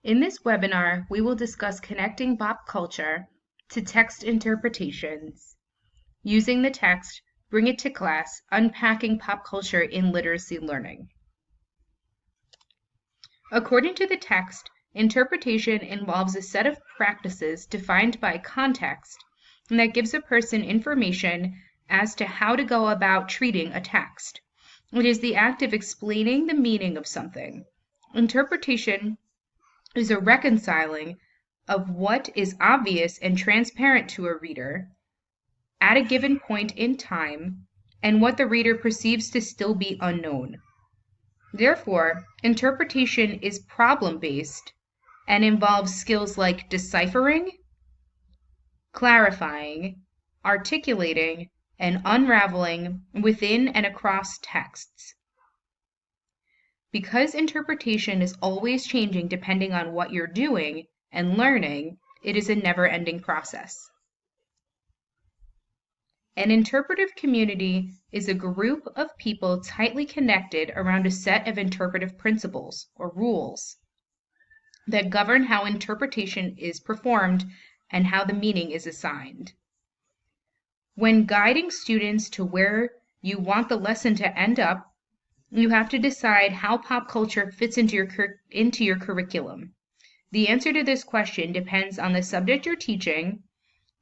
In this webinar, we will discuss connecting pop culture to text interpretations. Using the text, bring it to class, unpacking pop culture in literacy learning. According to the text, interpretation involves a set of practices defined by context and that gives a person information as to how to go about treating a text. It is the act of explaining the meaning of something. Interpretation is a reconciling of what is obvious and transparent to a reader at a given point in time and what the reader perceives to still be unknown. Therefore, interpretation is problem-based and involves skills like deciphering, clarifying, articulating, and unraveling within and across texts. Because interpretation is always changing depending on what you're doing and learning, it is a never-ending process. An interpretive community is a group of people tightly connected around a set of interpretive principles or rules that govern how interpretation is performed and how the meaning is assigned. When guiding students to where you want the lesson to end up, you have to decide how pop culture fits into your curriculum. The answer to this question depends on the subject you're teaching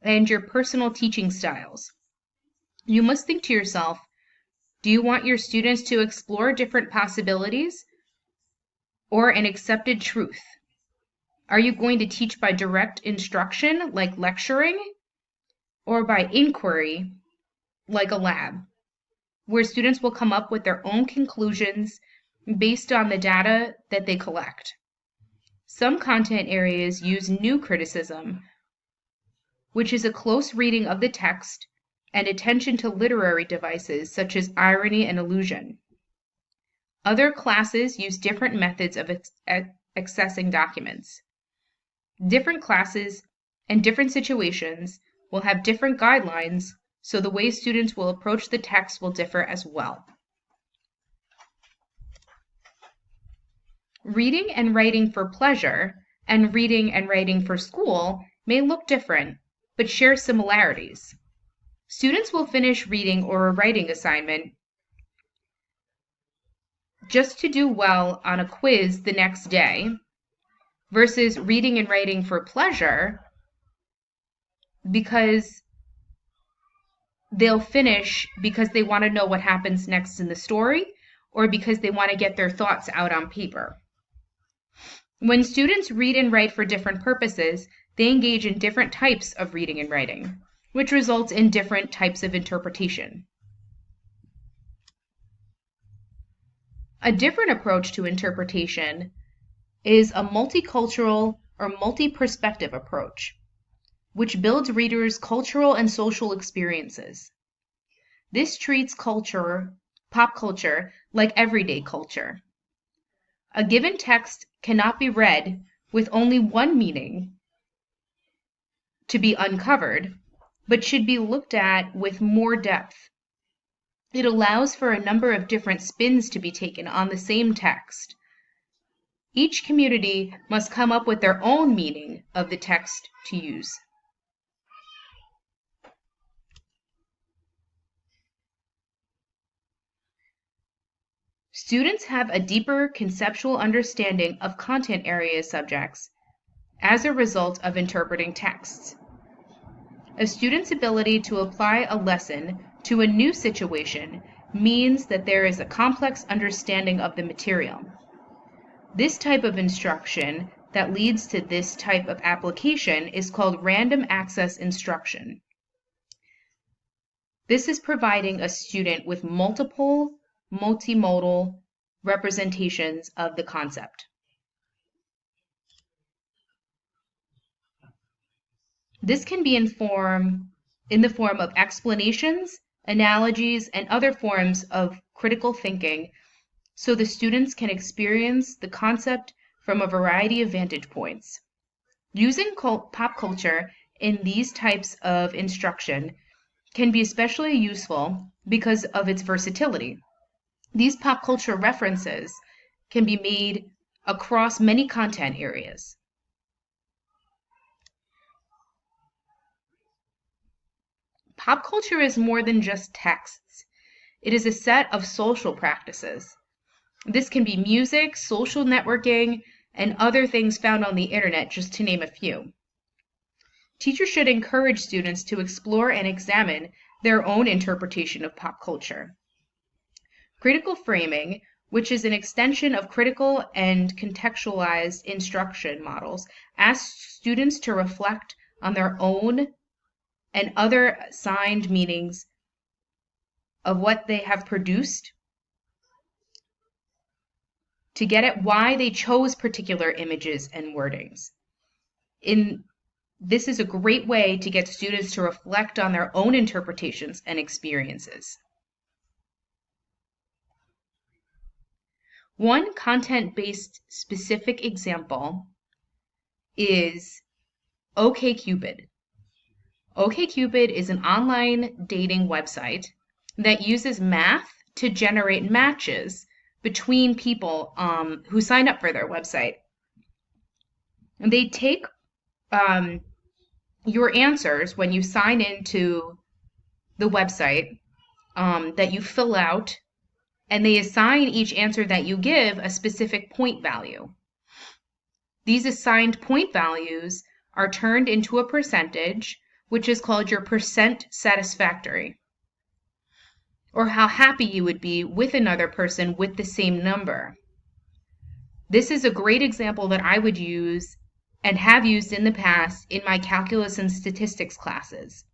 and your personal teaching styles. You must think to yourself, do you want your students to explore different possibilities or an accepted truth? Are you going to teach by direct instruction, like lecturing, or by inquiry, like a lab, where students will come up with their own conclusions based on the data that they collect? Some content areas use new criticism, which is a close reading of the text and attention to literary devices such as irony and allusion. Other classes use different methods of accessing documents. Different classes and different situations will have different guidelines, so the way students will approach the text will differ as well. Reading and writing for pleasure and reading and writing for school may look different, but share similarities. Students will finish reading or a writing assignment just to do well on a quiz the next day, versus reading and writing for pleasure because they'll finish because they want to know what happens next in the story or because they want to get their thoughts out on paper. When students read and write for different purposes, they engage in different types of reading and writing, which results in different types of interpretation. A different approach to interpretation is a multicultural or multi-perspective approach, which builds readers' cultural and social experiences. This treats pop culture, like everyday culture. A given text cannot be read with only one meaning to be uncovered, but should be looked at with more depth. It allows for a number of different spins to be taken on the same text. Each community must come up with their own meaning of the text to use. Students have a deeper conceptual understanding of content area subjects as a result of interpreting texts. A student's ability to apply a lesson to a new situation means that there is a complex understanding of the material. This type of instruction that leads to this type of application is called random access instruction. This is providing a student with multiple multimodal representations of the concept. This can be in the form of explanations, analogies, and other forms of critical thinking, so the students can experience the concept from a variety of vantage points. Using pop culture in these types of instruction can be especially useful because of its versatility. These pop culture references can be made across many content areas. Pop culture is more than just texts. It is a set of social practices. This can be music, social networking, and other things found on the internet, just to name a few. Teachers should encourage students to explore and examine their own interpretation of pop culture. Critical framing, which is an extension of critical and contextualized instruction models, asks students to reflect on their own and other assigned meanings of what they have produced to get at why they chose particular images and wordings. This is a great way to get students to reflect on their own interpretations and experiences. One content-based specific example is OkCupid. OkCupid is an online dating website that uses math to generate matches between people who sign up for their website. And they take your answers when you sign into the website that you fill out, and they assign each answer that you give a specific point value. These assigned point values are turned into a percentage, which is called your percent satisfactory, or how happy you would be with another person with the same number. This is a great example that I would use and have used in the past in my calculus and statistics classes.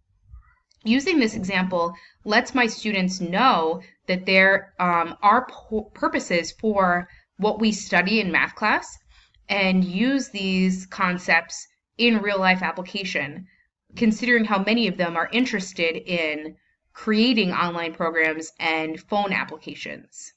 Using this example lets my students know that there are purposes for what we study in math class, and use these concepts in real life application, considering how many of them are interested in creating online programs and phone applications.